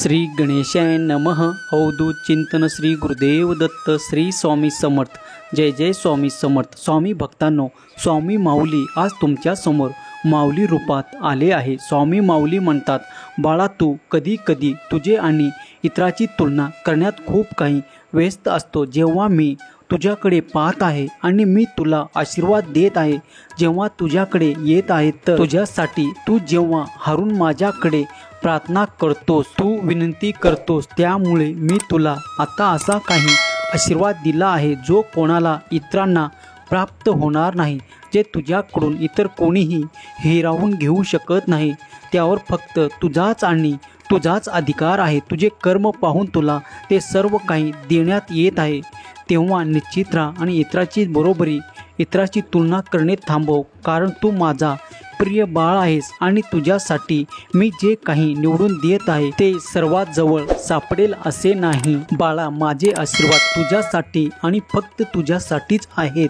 श्री गणेशाय नमः. अवधूत चिंतन श्री गुरुदेव दत्त श्री स्वामी समर्थ. जय जय स्वामी समर्थ. स्वामी भक्तांनो, स्वामी माऊली आज तुमच्या समोर माऊली रूपात आले आहे. स्वामी माऊली म्हणतात, बाळा तू कधी कधी तुझे आणि इतराची तुलना करण्यात खूप काही व्यस्त असतो. जेव्हा मी तुझ्याकडे पाहत आहे आणि मी तुला आशीर्वाद देत आहे, जेव्हा तुझ्याकडे येत आहे, तर तुझ्यासाठी तू जेव्हा हारून माझ्याकडे प्रार्थना करतोस, तू विनंती करतोस, त्यामुळे मी तुला आता असा काही आशीर्वाद दिला आहे जो कोणाला इतरांना प्राप्त होणार नाही, जे तुझ्याकडून इतर कोणीही हिरावून घेऊ शकत नाही. त्यावर फक्त तुझाच आणि तुझाच अधिकार आहे. तुझे कर्म पाहून तुला ते सर्व काही देण्यात येत आहे. तेव्हा निश्चित राहा आणि इतराची बरोबरी, इतराची तुलना करणे थांबव, कारण तू माझा प्रिय बाळ आहेस आणि तुझ्यासाठी मी जे काही निवडून देत आहे ते सर्वात जवळ सापडेल असे नाही. बाळा, माझे आशीर्वाद तुझ्यासाठी आणि फक्त तुझ्यासाठीच आहेत.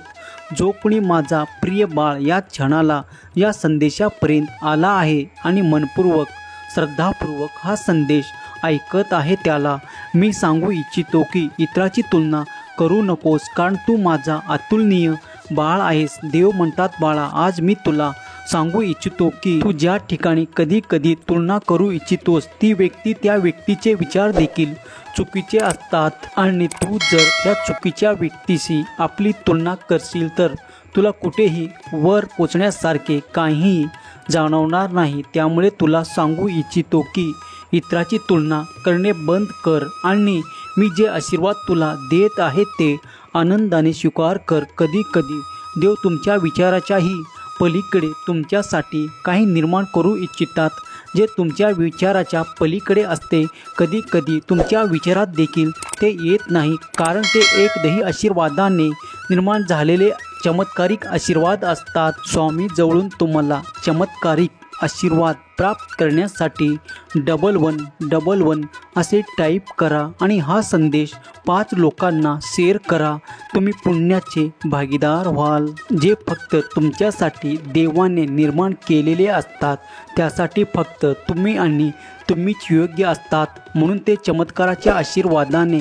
जो कोणी माझा प्रिय बाळ या क्षणाला या संदेशापर्यंत आला आहे आणि मनपूर्वक श्रद्धापूर्वक हा संदेश ऐकत आहे, त्याला मी सांगू इच्छितो की इतराची तुलना करू नकोस, कारण तू माझा अतुलनीय बाळ आहेस. देव म्हणतात, बाळा आज मी तुला सांगू इच्छितो की तू ज्या ठिकाणी कधी कधी तुलना करू इच्छितोस ती व्यक्ती, त्या व्यक्तीचे विचार देखील चुकीचे असतात आणि तू जर त्या चुकीच्या व्यक्तीशी आपली तुलना करशील तर तुला कुठेही वर पोचण्यासारखे काहीही जाणवणार नाही. त्यामुळे तुला सांगू इच्छितो की इतराची तुलना करणे बंद कर आणि मी जे आशीर्वाद तुला देत आहे ते आनंदाने स्वीकार कर. कधी कधी देव तुमच्या विचाराच्याही पलीकडे तुमच्यासाठी काही निर्माण करू इच्छितात, जे तुमच्या विचाराच्या पलीकडे असते. कधी कधी तुमच्या विचारात देखील ते येत नाही, कारण ते एकदही आशीर्वादाने निर्माण झालेले चमत्कारिक आशीर्वाद असतात. स्वामी जवळून तुम्हाला चमत्कारिक आशीर्वाद प्राप्त करण्यासाठी 1111 असे टाईप करा आणि हा संदेश 5 लोकांना शेअर करा. तुम्ही पुण्याचे भागीदार व्हाल. जे फक्त तुमच्यासाठी देवाने निर्माण केलेले असतात, त्यासाठी फक्त तुम्ही आणि तुम्हीच योग्य असतात. म्हणून ते चमत्काराच्या आशीर्वादाने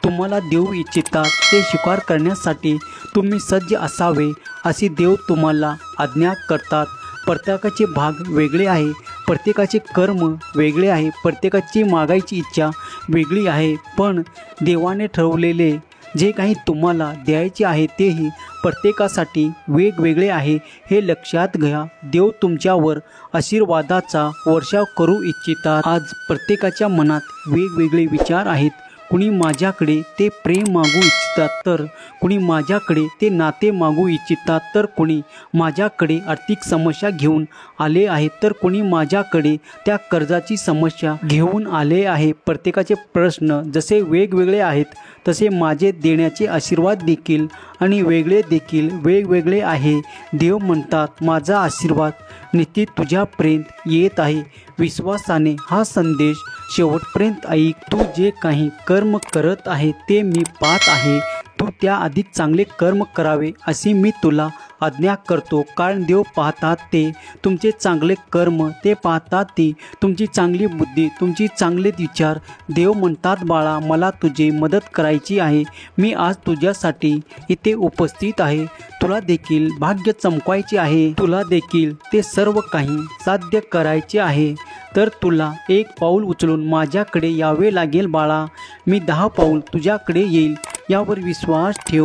तुम्हाला देऊ इच्छितात. ते स्वीकार करण्यासाठी तुम्ही सज्ज असावे अशी देव तुम्हाला आज्ञा करतात. प्रत्येकाचे भाग वेगळे आहे, प्रत्येकाचे कर्म वेगळे आहे, प्रत्येकाची मागायची इच्छा वेगळी आहे, पण देवाने ठरवलेले जे काही तुम्हाला द्यायचे आहे तेही प्रत्येकासाठी वेगवेगळे आहे. हे लक्षात घ्या. देव तुमच्यावर आशीर्वादाचा वर्षाव करू इच्छितात. आज प्रत्येकाच्या मनात वेगवेगळे विचार आहेत. कुणी माझ्याकडे ते प्रेम मागू इच्छितात, तर कुणी माझ्याकडे ते नाते मागू इच्छितात, तर कुणी माझ्याकडे आर्थिक समस्या घेऊन आले आहेत, तर कुणी माझ्याकडे त्या कर्जाची समस्या घेऊन आले आहे. प्रत्येकाचे प्रश्न जसे वेगवेगळे आहेत तसे माझे देण्याचे आशीर्वाद देखील आणि वेगळे देखील वेगवेगळे आहे. देव म्हणतात, माझा आशीर्वाद निश्चित तुझ्यापर्यंत येत आहे. विश्वासाने हा संदेश शेवटपर्यंत ऐक. तू जे काही कर्म करत आहे ते मी पाहत आहे. तू त्याआधी चांगले कर्म करावे अशी मी तुला आज्ञा करतो, कारण देव पाहतात ते तुमचे चांगले कर्म, ते पाहतात ती तुमची चांगली बुद्धी, तुमची चांगले विचार. देव म्हणतात, बाळा मला तुझी मदत करायची आहे. मी आज तुझ्यासाठी इथे उपस्थित आहे. तुला देखील भाग्य चमकवायचे आहे. तुला देखील ते सर्व काही साध्य करायचे आहे. तर तुला 1 पाऊल उचलून माझ्याकडे यावे लागेल. बाळा मी 10 पाऊल तुझ्याकडे येईल, यावर विश्वास ठेव.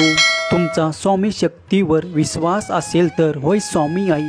तुमचा स्वामी शक्तीवर विश्वास असेल तर होय स्वामी आई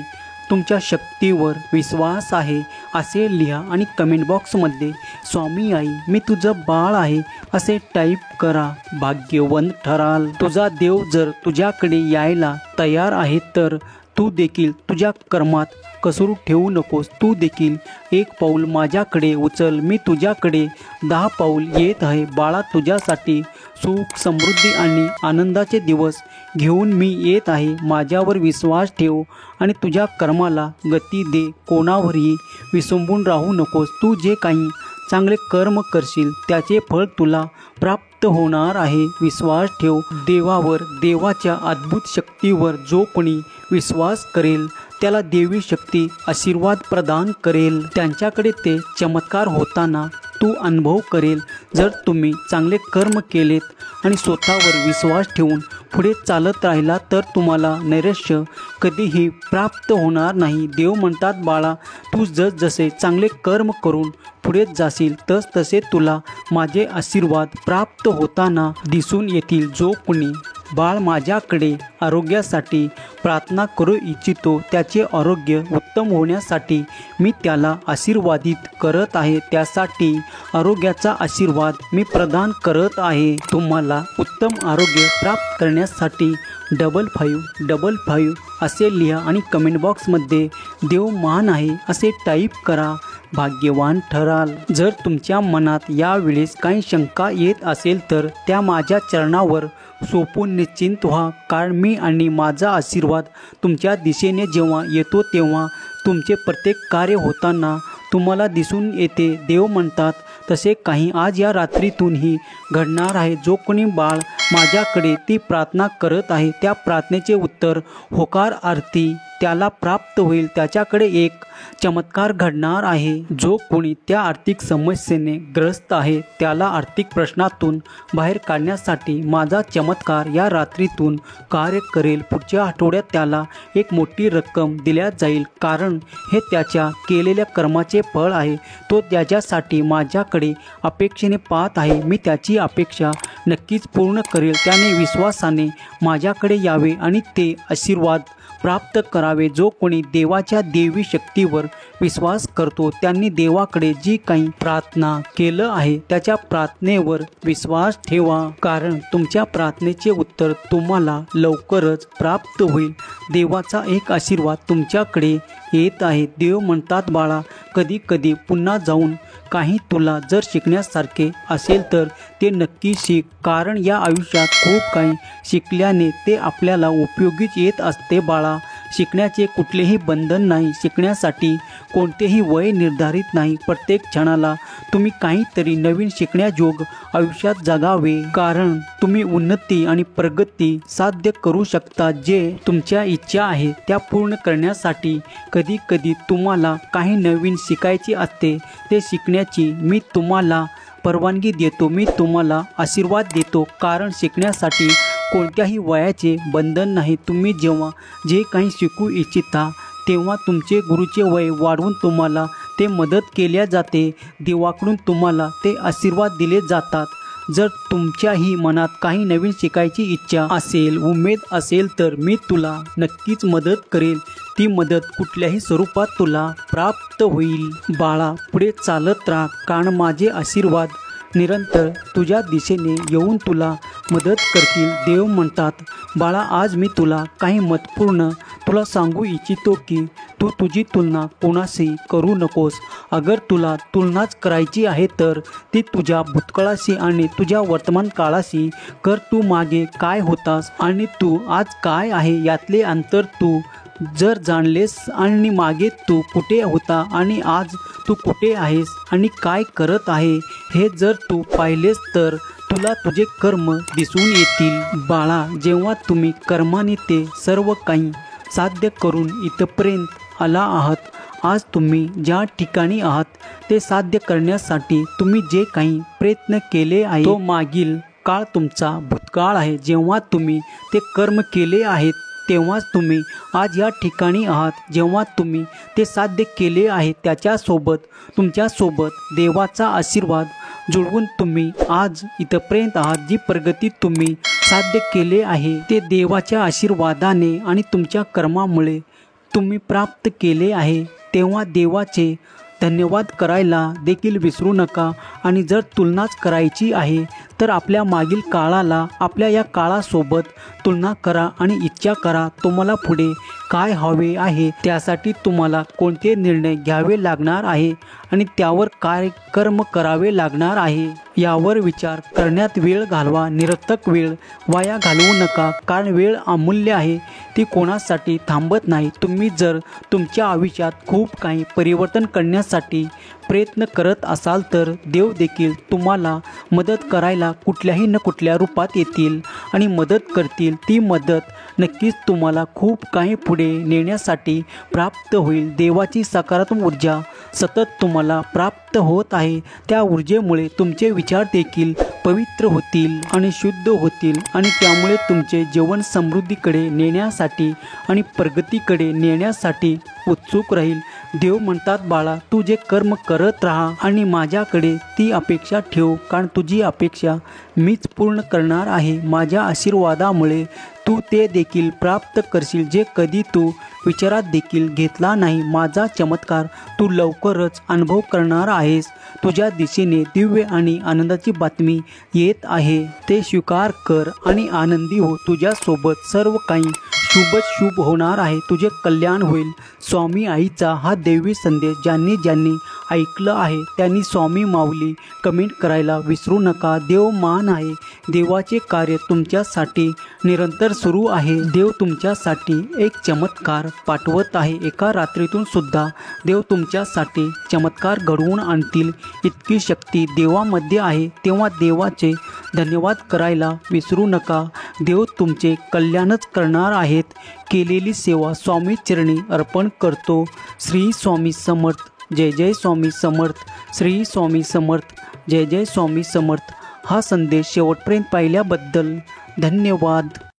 तुमच्या शक्तीवर विश्वास आहे असे लिहा आणि कमेंट बॉक्समध्ये स्वामी आई मी तुझं बाळ आहे असे टाईप करा. भाग्यवान ठराल. तुझा देव जर तुझ्याकडे यायला तयार आहे तर तू देखील तुझ्या कर्मात कसरू ठेवू नकोस. तू देखील 1 पाऊल माझ्याकडे उचल. मी तुझ्याकडे 10 पाऊल येत आहे. बाळा तुझ्यासाठी सुख, समृद्धी आणि आनंदाचे दिवस घेऊन मी येत आहे. माझ्यावर विश्वास ठेव आणि तुझ्या कर्माला गती दे. कोणावरही विसंबून राहू नकोस. तू जे काही चांगले कर्म करशील त्याचे फळ तुला प्राप्त होणार आहे. विश्वास ठेव देवावर. देवाच्या अद्भुत शक्तीवर जो कोणी विश्वास करेल त्याला देवी शक्ती आशीर्वाद प्रदान करेल. त्यांच्याकडे ते चमत्कार होताना तू अनुभव करेल। जर तुम्ही चांगले कर्म केलेत आणि स्वतःवर विश्वास ठेवून पुढे चालत राहिला तर तुम्हाला नैराश्य कधीही प्राप्त होणार नाही। देव म्हणतात, बाळा, तू जसे चांगले कर्म करून पुढे जाशील तसे तुला माझे आशीर्वाद प्राप्त होताना दिसून येतील। जो कोणी बाळ माझ्याकडे आरोग्यासाठी प्रार्थना करू इच्छितो त्याचे आरोग्य उत्तम होण्यासाठी मी त्याला आशीर्वादित करत आहे। त्यासाठी आरोग्याचा आशीर्वाद मी प्रदान करत आहे। तुम्हाला उत्तम आरोग्य प्राप्त करण्यासाठी 5555 असे लिहा आणि कमेंट बॉक्समध्ये देव महान आहे असे टाईप करा। भाग्यवान ठराल। जर तुमच्या मनात यावेळेस काही शंका येत असेल तर त्या माझ्या चरणावर सोपून निश्चिंत व्हा, कारण मी आणि माझा आशीर्वाद तुमच्या दिशेने जेव्हा येतो तेव्हा तुमचे प्रत्येक कार्य होताना तुम्हाला दिसून येते। देव म्हणतात, तसे काही आज या रात्रीतूनही घडणार आहे। जो कोणी बाळ माझ्याकडे ती प्रार्थना करत आहे त्या प्रार्थनेचे उत्तर होकार आरती त्याला प्राप्त होईल। त्याच्याकडे एक चमत्कार घडणार आहे। जो कोणी त्या आर्थिक समस्येने ग्रस्त आहे त्याला आर्थिक प्रश्नातून बाहेर काढण्यासाठी माझा चमत्कार या रात्रीतून कार्य करेल। पुढच्या आठवड्यात त्याला एक मोठी रक्कम दिल्या जाईल, कारण हे त्याच्या केलेल्या कर्माचे फळ आहे। तो त्याच्यासाठी माझ्याकडे अपेक्षेने पाहत आहे। मी त्याची अपेक्षा नक्कीच पूर्ण करेल। त्याने विश्वासाने माझ्याकडे यावे आणि ते आशीर्वाद प्राप्त करावे। जो कोणी देवाच्या दैवी शक्तीवर विश्वास करतो त्यांनी देवाकडे जी काही प्रार्थना केलं आहे त्याच्या प्रार्थनेवर विश्वास ठेवा, कारण तुमच्या प्रार्थनेचे उत्तर तुम्हाला लवकरच प्राप्त होईल। देवाचा एक आशीर्वाद तुमच्याकडे येत आहे। देव म्हणतात, बाळा, कधी कधी पुन्हा जाऊन काही तुला जर शिकण्यासारखे असेल तर ते नक्की शिक, कारण या आयुष्यात खूप काही शिकल्याने ते आपल्याला उपयोगीच येत असते। बाळा, शिकण्याचे कुठलेही बंधन नाही। शिकण्यासाठी कोणतेही वय निर्धारित नाही। प्रत्येक क्षणाला तुम्ही काहीतरी नवीन शिकण्याजोग आयुष्यात जगावे, कारण तुम्ही उन्नती आणि प्रगती साध्य करू शकता। जे तुमच्या इच्छा आहे त्या पूर्ण करण्यासाठी कधी कधी तुम्हाला काही नवीन शिकायचे असते। ते शिकण्याची मी तुम्हाला परवानगी देतो। मी तुम्हाला आशीर्वाद देतो, कारण शिकण्यासाठी कोणत्याही वयाचे बंधन नाही। तुम्ही जेव्हा जे काही शिकू इच्छिता तेव्हा तुमचे गुरुचे वय वाढवून तुम्हाला ते मदत केल्या जाते। देवाकडून तुम्हाला ते आशीर्वाद दिले जातात। जर तुमच्याही मनात काही नवीन शिकायची इच्छा असेल, उमेद असेल तर मी तुला नक्कीच मदत करेल। ती मदत कुठल्याही स्वरूपात तुला प्राप्त होईल। बाळा, पुढे चालत राहा, कारण माझे आशीर्वाद निरंतर तुझ्या दिशेने येऊन तुला मदत करतील। देव म्हणतात, बाळा, आज मी तुला काही महत्त्वपूर्ण तुला सांगू इच्छितो की तू तुझी तुलना कोणाशी करू नकोस। अगर तुला तुलनाच करायची आहे तर ती तुझ्या भूतकाळाशी आणि तुझ्या वर्तमान काळाशी कर। तू मागे काय होतास आणि तू आज काय आहे यातले अंतर तू जर जाणलेस आणि मागे तू कुठे होता आणि आज तू कुठे आहेस आणि काय करत आहे हे जर तू पाहिलेस तर तुला तुझे कर्म दिसून येतील। बाळा, जेव्हा तुम्ही कर्माने ते सर्व काही साध्य करून इथपर्यंत आला आहात, आज तुम्ही ज्या ठिकाणी आहात ते साध्य करण्यासाठी तुम्ही जे काही प्रयत्न केले आहे तो मागील काळ तुमचा भूतकाळ आहे। जेव्हा तुम्ही ते कर्म केले आहेत तेव्हाच तुम्ही आज या ठिकाणी आहात। जेव्हा तुम्ही ते साध्य केले आहे त्याच्यासोबत तुमच्यासोबत देवाचा आशीर्वाद जुळवून तुम्ही आज इथपर्यंत आहात। जी प्रगती तुम्ही साध्य केले आहे ते देवाच्या आशीर्वादाने आणि तुमच्या कर्मामुळे तुम्ही प्राप्त केले आहे। तेव्हा देवाचे धन्यवाद करायला देखील विसरू नका। आणि जर तुलनाच करायची आहे तर आपल्या मागील काळाला आपल्या या काळासोबत तुलना करा आणि इच्छा करा तुम्हाला पुढे काय हवे आहे, त्यासाठी तुम्हाला कोणते निर्णय घ्यावे लागणार आहे आणि त्यावर काय कर्म करावे लागणार आहे। यावर विचार करण्यात वेळ घालवा. निरर्थक वेळ वाया घालवू नका, कारण वेळ अमूल्य आहे. ती कोणासाठी थांबत नाही. तुम्ही जर तुमच्या आयुष्यात खूप काही परिवर्तन करण्यासाठी प्रयत्न करत असाल तर देव देखील तुम्हाला मदत करायला कुठल्याही न कुठल्या रूपात येतील आणि मदत करतील. ती मदत नक्कीच तुम्हाला खूप काही पुढे नेण्यासाठी प्राप्त होईल. देवाची सकारात्मक ऊर्जा सतत तुम्हाला प्राप्त होत आहे. त्या ऊर्जेमुळे तुमचे विचार देखील पवित्र होतील आणि शुद्ध होतील आणि त्यामुळे तुमचे जीवन समृद्धीकडे नेण्यासाठी आणि प्रगतीकडे नेण्यासाठी उत्सुक राहील. देव म्हणतात, बाळा, तू जे कर्म करत राहा आणि माझ्याकडे ती अपेक्षा ठेव, कारण तुझी अपेक्षा मीच पूर्ण करणार आहे. माझ्या आशीर्वादामुळे तू ते देखील प्राप्त करशील जे कधी तू विचारात देखील घेतला नाही. माझा चमत्कार तू लवकरच अनुभव करणार आहेस. तुझ्या दिशेने दिव्य आणि आनंदाची बातमी येत आहे. ते स्वीकार कर आणि आनंदी हो. तुझ्यासोबत सर्व काही शुभ होणार आहे. तुझे कल्याण होईल. स्वामी आईचा हा दैवी संदेश ज्यांनी ज्यांनी ऐकलं आहे त्यांनी स्वामी माऊली कमेंट करायला विसरू नका. देव मान आहे. देवाचे कार्य तुमच्यासाठी निरंतर सुरू आहे. देव तुमच्यासाठी एक चमत्कार पाठवत आहे. एका रात्रीतून सुद्धा देव तुमच्यासाठी चमत्कार घडवून आणतील इतकी शक्ती देवामध्ये आहे. तेव्हा देवाचे धन्यवाद करायला विसरू नका. देव तुमचे कल्याणच करणार आहेत. केलेली सेवा स्वामी चरणी अर्पण करतो. श्री स्वामी समर्थ. जय जय स्वामी समर्थ. श्री स्वामी समर्थ. जय जय स्वामी समर्थ. हा संदेश शेवटपर्यंत पाहिल्याबद्दल धन्यवाद.